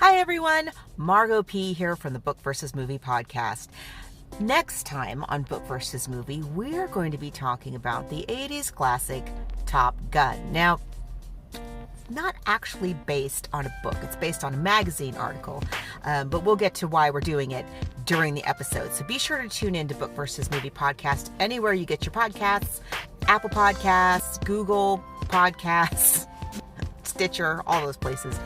Hi everyone, Margo P here from the Book vs. Movie podcast. Next time on Book vs. Movie, we're going to be talking about the 80s classic Top Gun. Now, not actually based on a book. It's based on a magazine article, but we'll get to why we're doing it during the episode. So be sure to tune in to Book vs. Movie podcast anywhere you get your podcasts, Apple Podcasts, Google Podcasts, Stitcher, all those places.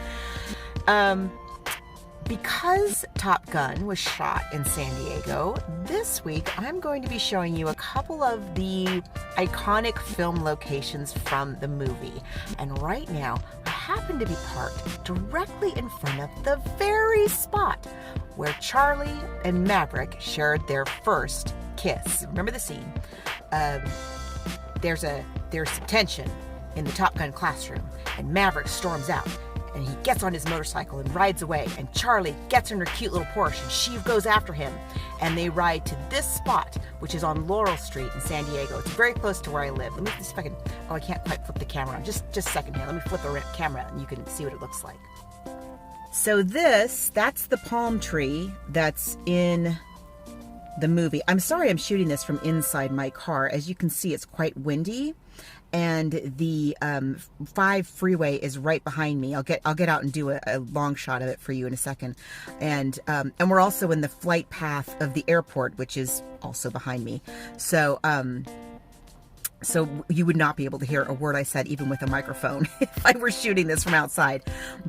Because Top Gun was shot in San Diego, this week I'm going to be showing you a couple of the iconic film locations from the movie. And right now, I happen to be parked directly in front of the very spot where Charlie and Maverick shared their first kiss. Remember the scene? There's some tension in the Top Gun classroom, and Maverick storms out. And he gets on his motorcycle and rides away. And Charlie gets in her cute little Porsche and she goes after him. And they ride to this spot, which is on Laurel Street in San Diego. It's very close to where I live. Let me just fucking, I can't quite flip the camera. Just a second here. Let me flip the camera and you can see what it looks like. So that's the palm tree that's in the movie. I'm sorry I'm shooting this from inside my car. As you can see, it's quite windy. And the 5 freeway is right behind me. I'll get out and do a long shot of it for you in a second. And we're also in the flight path of the airport, which is also behind me. So you would not be able to hear a word I said, even with a microphone, if I were shooting this from outside.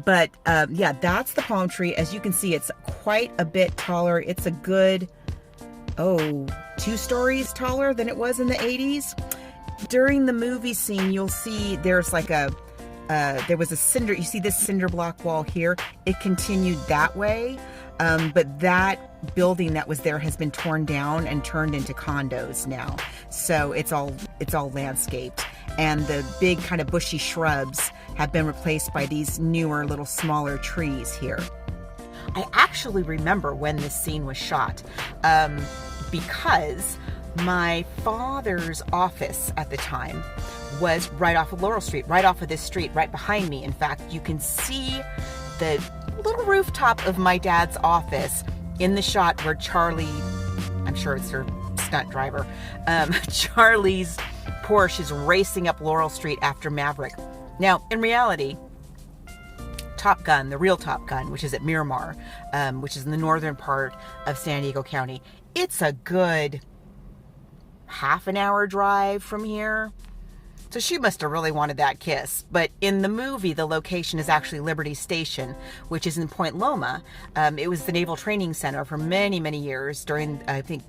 But yeah, that's the palm tree. As you can see, it's quite a bit taller. It's a good, 2 stories taller than it was in the 80s. During the movie scene, you'll see there's like there was a cinder, you see this cinder block wall here? It continued that way, but that building that was there has been torn down and turned into condos now. So it's all landscaped. And the big kind of bushy shrubs have been replaced by these newer little smaller trees here. I actually remember when this scene was shot, because my father's office at the time was right off of Laurel Street, right off of this street, right behind me. In fact, you can see the little rooftop of my dad's office in the shot where Charlie, I'm sure it's her stunt driver, Charlie's Porsche is racing up Laurel Street after Maverick. Now, in reality, Top Gun, the real Top Gun, which is at Miramar, which is in the northern part of San Diego County, it's a good half an hour drive from here. So she must have really wanted that kiss. But in the movie, the location is actually Liberty Station, which is in Point Loma. It was the Naval Training Center for many, many years during, I think,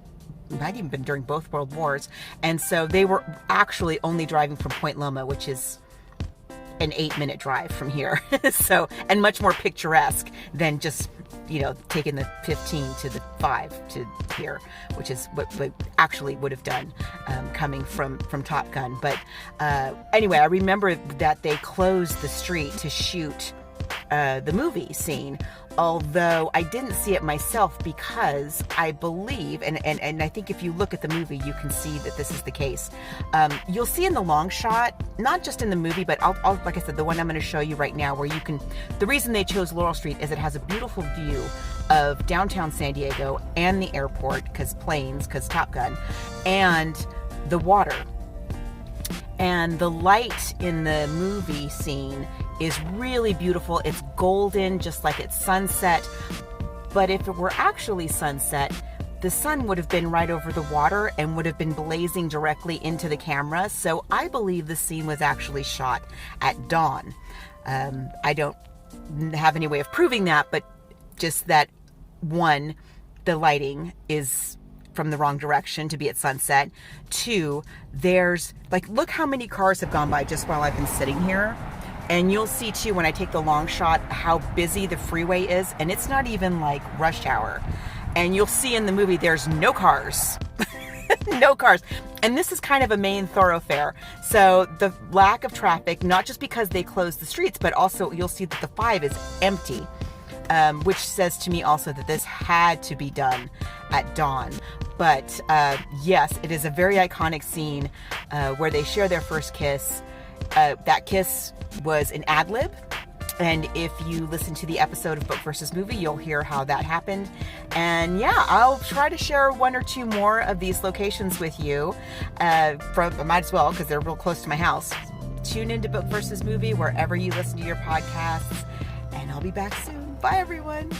it might even been during both World Wars. And so they were actually only driving from Point Loma, which is an 8-minute drive from here. So, and much more picturesque than just, taking the 15 to the 5 to here, which is what we actually would have done coming from Top Gun. But anyway, I remember that they closed the street to shoot the movie scene, although I didn't see it myself because I believe, and I think if you look at the movie, you can see that this is the case. You'll see in the long shot, not just in the movie, but I'll like I said, the one I'm going to show you right now, where you can, the reason they chose Laurel Street is it has a beautiful view of downtown San Diego and the airport, because Top Gun, and the water. And the light in the movie scene is really beautiful. It's golden, just like it's sunset. But if it were actually sunset, the sun would have been right over the water and would have been blazing directly into the camera. So I believe the scene was actually shot at dawn. I don't have any way of proving that, but just that, one, the lighting is from the wrong direction to be at sunset. 2, there's look how many cars have gone by just while I've been sitting here. And you'll see too, when I take the long shot, how busy the freeway is. And it's not even like rush hour. And you'll see in the movie, there's no cars. No cars. And this is kind of a main thoroughfare. So the lack of traffic, not just because they closed the streets, but also you'll see that the 5 is empty. Which says to me also that this had to be done at dawn. But yes, it is a very iconic scene where they share their first kiss. That kiss was an ad-lib. And if you listen to the episode of Book versus Movie, you'll hear how that happened. And yeah, I'll try to share one or two more of these locations with you. I might as well, because they're real close to my house. Tune into Book versus Movie wherever you listen to your podcasts. And I'll be back soon. Bye, everyone.